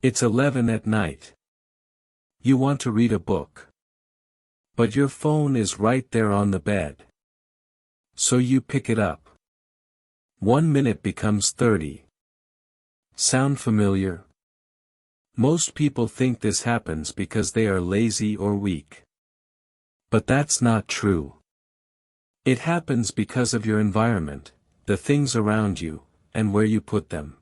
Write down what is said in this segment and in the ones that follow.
It's 11 at night. You want to read a book. But your phone is right there on the bed. So you pick it up. 1 minute becomes 30. Sound familiar? Most people think this happens because they are lazy or weak. But that's not true. It happens because of your environment, the things around you, and where you put them.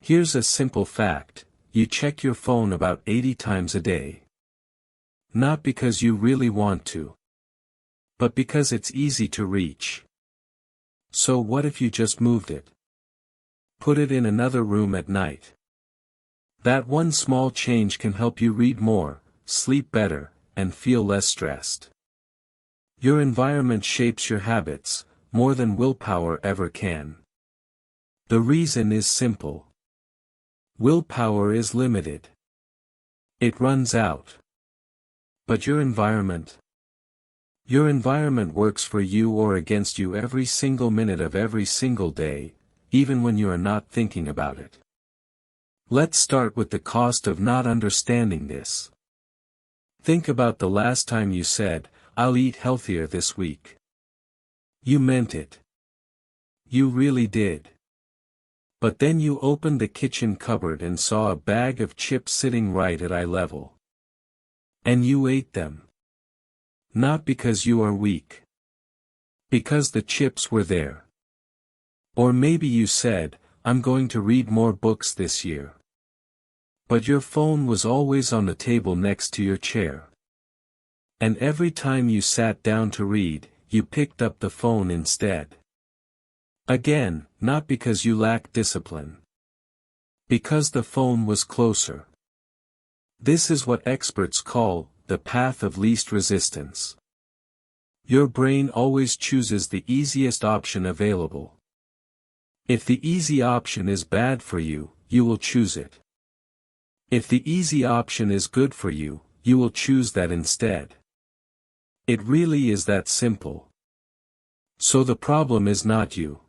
Here's a simple fact: you check your phone about 80 times a day. Not because you really want to, but because it's easy to reach. So what if you just moved it? Put it in another room at night. That one small change can help you read more, sleep better, and feel less stressed. Your environment shapes your habits, more than willpower ever can. The reason is simple. Willpower is limited. It runs out. But your environment? Your environment works for you or against you every single minute of every single day, even when you are not thinking about it. Let's start with the cost of not understanding this. Think about the last time you said, "I'll eat healthier this week." You meant it. You really did. But then you opened the kitchen cupboard and saw a bag of chips sitting right at eye level. And you ate them. Not because you are weak. Because the chips were there. Or maybe you said, "I'm going to read more books this year." But your phone was always on the table next to your chair. And every time you sat down to read, you picked up the phone instead. Again, not because you lacked discipline. Because the phone was closer. This is what experts call the path of least resistance. Your brain always chooses the easiest option available. If the easy option is bad for you, you will choose it. If the easy option is good for you, you will choose that instead. It really is that simple. So the problem is not you.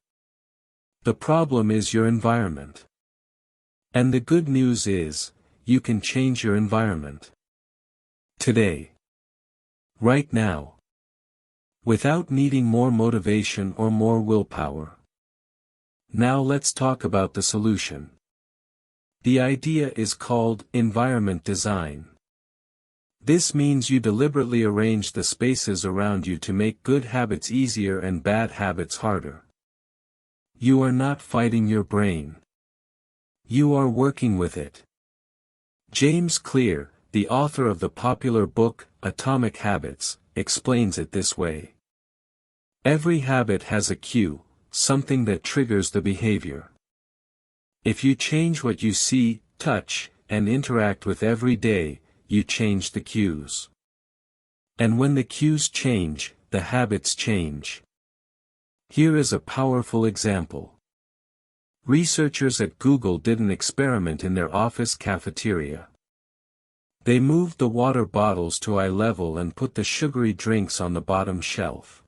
The problem is your environment. And the good news is, you can change your environment. Today. Right now. Without needing more motivation or more willpower. Now let's talk about the solution. The idea is called environment design. This means you deliberately arrange the spaces around you to make good habits easier and bad habits harder. You are not fighting your brain. You are working with it. James Clear, the author of the popular book, Atomic Habits, explains it this way. Every habit has a cue, something that triggers the behavior. If you change what you see, touch, and interact with every day, you change the cues. And when the cues change, the habits change. Here is a powerful example. Researchers at Google did an experiment in their office cafeteria. They moved the water bottles to eye level and put the sugary drinks on the bottom shelf.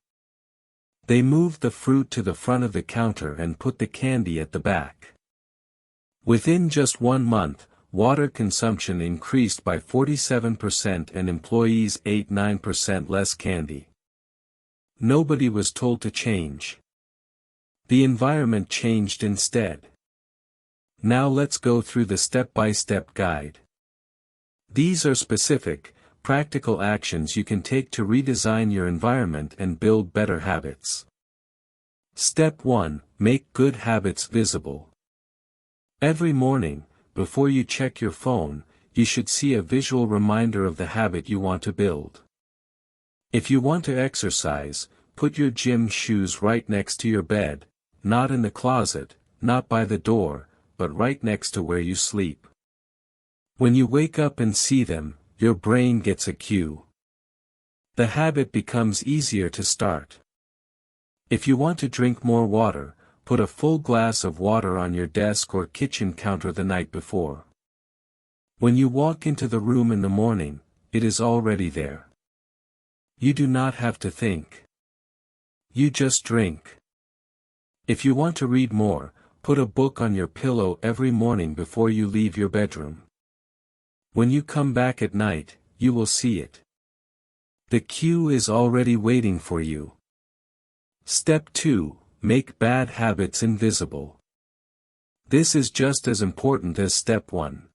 They moved the fruit to the front of the counter and put the candy at the back. Within just 1 month, water consumption increased by 47% and employees ate 9% less candy. Nobody was told to change. The environment changed instead. Now let's go through the step-by-step guide. These are specific, practical actions you can take to redesign your environment and build better habits. Step 1. Make good habits visible. Every morning, before you check your phone, you should see a visual reminder of the habit you want to build. If you want to exercise, put your gym shoes right next to your bed, not in the closet, not by the door, but right next to where you sleep. When you wake up and see them, your brain gets a cue. The habit becomes easier to start. If you want to drink more water, put a full glass of water on your desk or kitchen counter the night before. When you walk into the room in the morning, it is already there. You do not have to think. You just drink. If you want to read more, Put a book on your pillow every morning before you leave your bedroom. When you come back at night, you will see it. The cue is already waiting for you. Step 2. Make bad habits invisible. This is just as important as step 1.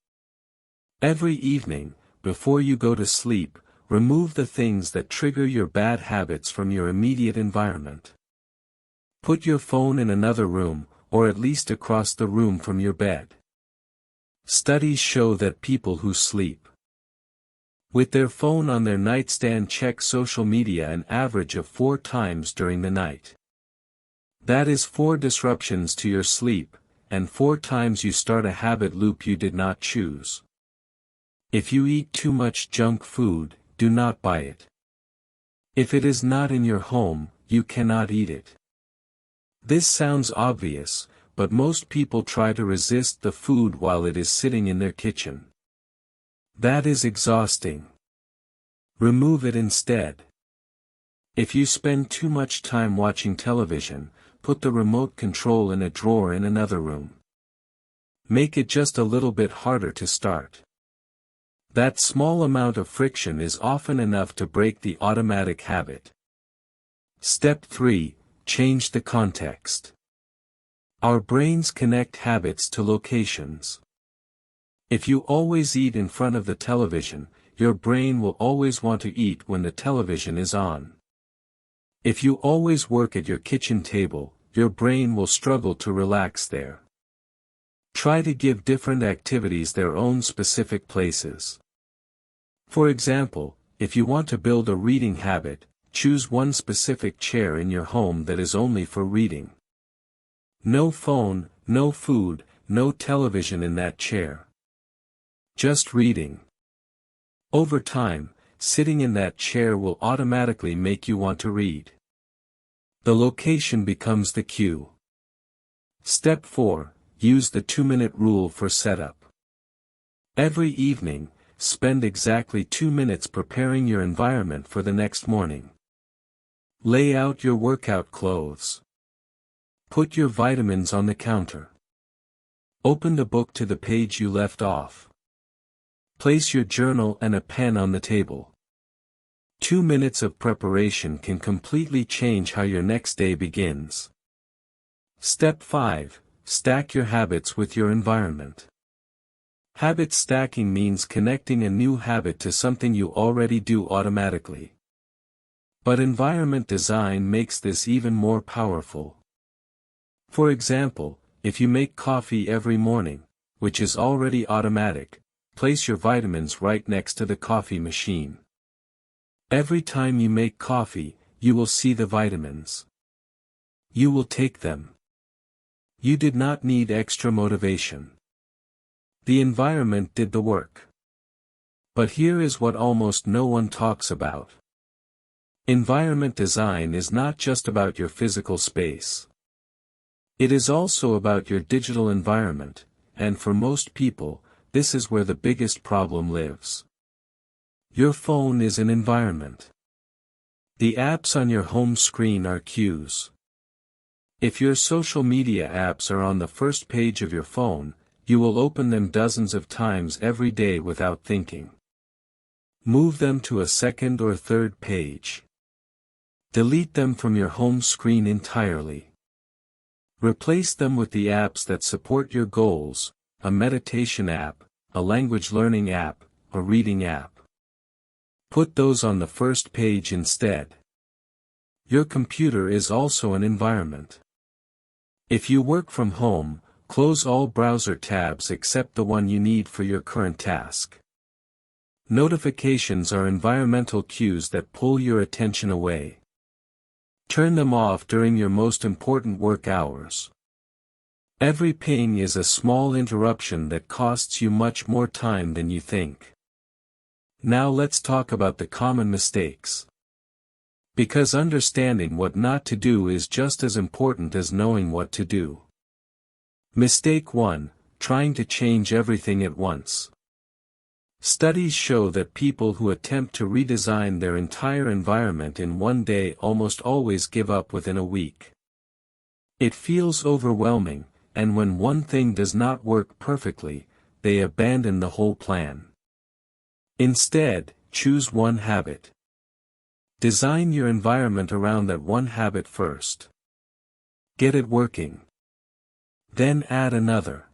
Every evening, before you go to sleep, remove the things that trigger your bad habits from your immediate environment. Put your phone in another room, or at least across the room from your bed. Studies show that people who sleep with their phone on their nightstand check social media an average of 4 times during the night. That is 4 disruptions to your sleep, and 4 times you start a habit loop you did not choose. If you eat too much junk food, do not buy it. If it is not in your home, you cannot eat it. This sounds obvious, but most people try to resist the food while it is sitting in their kitchen. That is exhausting. Remove it instead. If you spend too much time watching television, put the remote control in a drawer in another room. Make it just a little bit harder to start. That small amount of friction is often enough to break the automatic habit. Step 3. Change the context. Our brains connect habits to locations. If you always eat in front of the television, your brain will always want to eat when the television is on. If you always work at your kitchen table, your brain will struggle to relax there. Try to give different activities their own specific places. For example, if you want to build a reading habit, choose one specific chair in your home that is only for reading. No phone, no food, no television in that chair. Just reading. Over time, sitting in that chair will automatically make you want to read. The location becomes the cue. Step 4. Use the 2-minute rule for setup. Every evening, spend exactly 2 minutes preparing your environment for the next morning. Lay out your workout clothes. Put your vitamins on the counter. Open the book to the page you left off. Place your journal and a pen on the table. 2 minutes of preparation can completely change how your next day begins. Step 5. Stack your habits with your environment. Habit stacking means connecting a new habit to something you already do automatically. But environment design makes this even more powerful. For example, if you make coffee every morning, which is already automatic, place your vitamins right next to the coffee machine. Every time you make coffee, you will see the vitamins. You will take them. You did not need extra motivation. The environment did the work. But here is what almost no one talks about. Environment design is not just about your physical space. It is also about your digital environment, and for most people, this is where the biggest problem lives. Your phone is an environment. The apps on your home screen are cues. If your social media apps are on the first page of your phone, you will open them dozens of times every day without thinking. Move them to a second or third page. Delete them from your home screen entirely. Replace them with the apps that support your goals, a meditation app, a language learning app, a reading app. Put those on the first page instead. Your computer is also an environment. If you work from home, close all browser tabs except the one you need for your current task. Notifications are environmental cues that pull your attention away. Turn them off during your most important work hours. Every ping is a small interruption that costs you much more time than you think. Now let's talk about the common mistakes. Because understanding what not to do is just as important as knowing what to do. Mistake 1, trying to change everything at once. Studies show that people who attempt to redesign their entire environment in one day almost always give up within a week. It feels overwhelming, and when one thing does not work perfectly, they abandon the whole plan. Instead, choose one habit. Design your environment around that one habit first. Get it working. Then add another.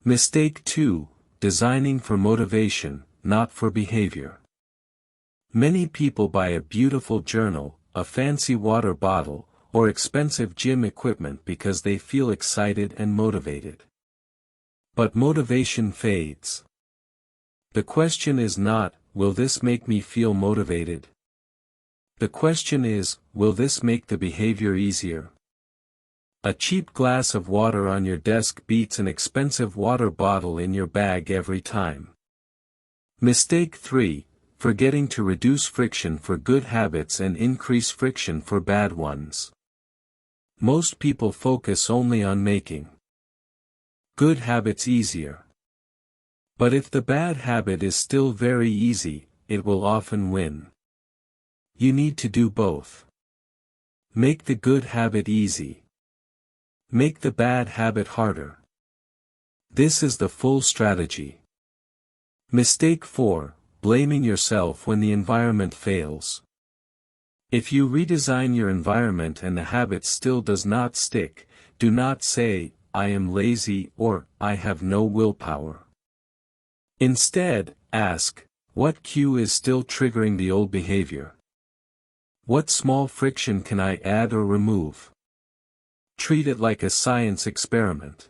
Mistake 2, designing for motivation, not for behavior. Many people buy a beautiful journal, a fancy water bottle, or expensive gym equipment because they feel excited and motivated. But motivation fades. The question is not, will this make me feel motivated? The question is, will this make the behavior easier? A cheap glass of water on your desk beats an expensive water bottle in your bag every time. Mistake 3, forgetting to reduce friction for good habits and increase friction for bad ones. Most people focus only on making good habits easier. But if the bad habit is still very easy, it will often win. You need to do both. Make the good habit easy. Make the bad habit harder. This is the full strategy. Mistake 4, blaming yourself when the environment fails. If you redesign your environment and the habit still does not stick, do not say, I am lazy or I have no willpower. Instead, ask, what cue is still triggering the old behavior? What small friction can I add or remove? Treat it like a science experiment.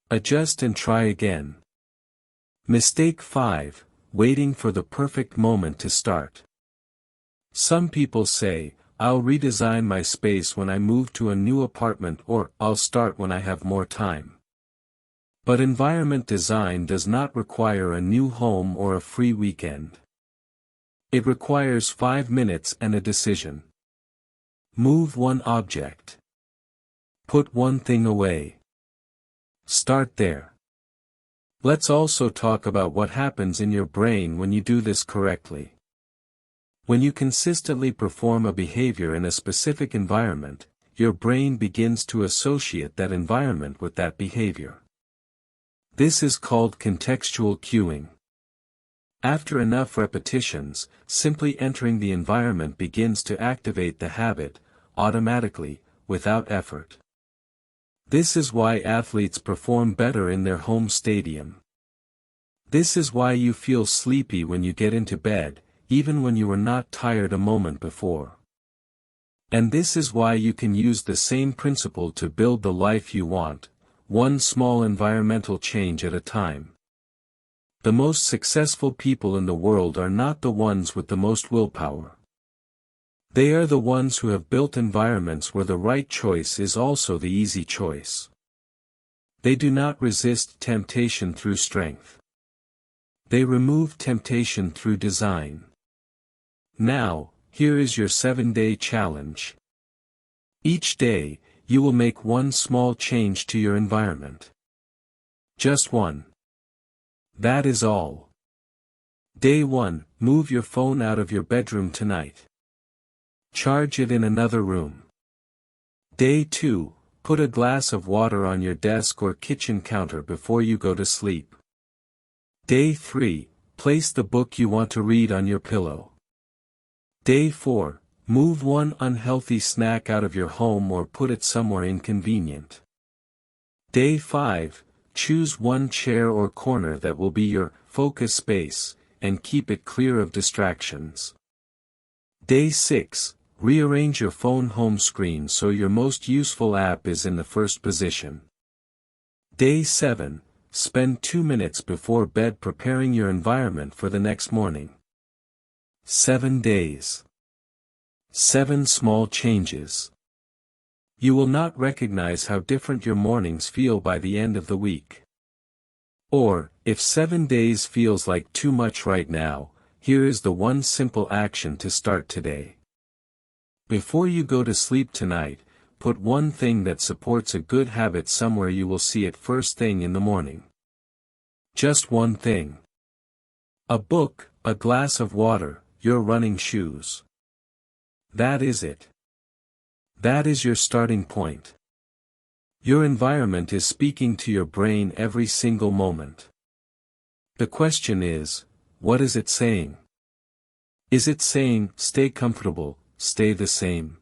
Adjust and try again. Mistake 5, waiting for the perfect moment to start. Some people say, I'll redesign my space when I move to a new apartment, or I'll start when I have more time. But environment design does not require a new home or a free weekend. It requires 5 minutes and a decision. Move one object. Put one thing away. Start there. Let's also talk about what happens in your brain when you do this correctly. When you consistently perform a behavior in a specific environment, your brain begins to associate that environment with that behavior. This is called contextual cueing. After enough repetitions, simply entering the environment begins to activate the habit, automatically, without effort. This is why athletes perform better in their home stadium. This is why you feel sleepy when you get into bed, even when you were not tired a moment before. And this is why you can use the same principle to build the life you want, one small environmental change at a time. The most successful people in the world are not the ones with the most willpower. They are the ones who have built environments where the right choice is also the easy choice. They do not resist temptation through strength. They remove temptation through design. Now, here is your 7-day challenge. Each day, you will make one small change to your environment. Just one. That is all. Day 1, move your phone out of your bedroom tonight. Charge it in another room. Day 2, put a glass of water on your desk or kitchen counter before you go to sleep. Day 3, place the book you want to read on your pillow. Day 4, move one unhealthy snack out of your home or put it somewhere inconvenient. Day 5, choose one chair or corner that will be your focus space, and keep it clear of distractions. Day 6, rearrange your phone home screen so your most useful app is in the first position. Day 7, spend 2 minutes before bed preparing your environment for the next morning. 7 days. 7 small changes. You will not recognize how different your mornings feel by the end of the week. Or, if 7 days feels like too much right now, here is the one simple action to start today. Before you go to sleep tonight, put one thing that supports a good habit somewhere you will see it first thing in the morning. Just one thing. A book, a glass of water, your running shoes. That is it. That is your starting point. Your environment is speaking to your brain every single moment. The question is, what is it saying? Is it saying, stay comfortable, stay the same?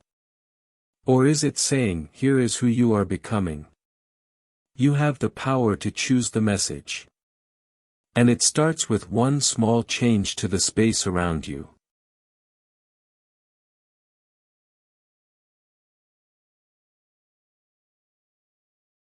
Or is it saying, here is who you are becoming? You have the power to choose the message. And it starts with one small change to the space around you.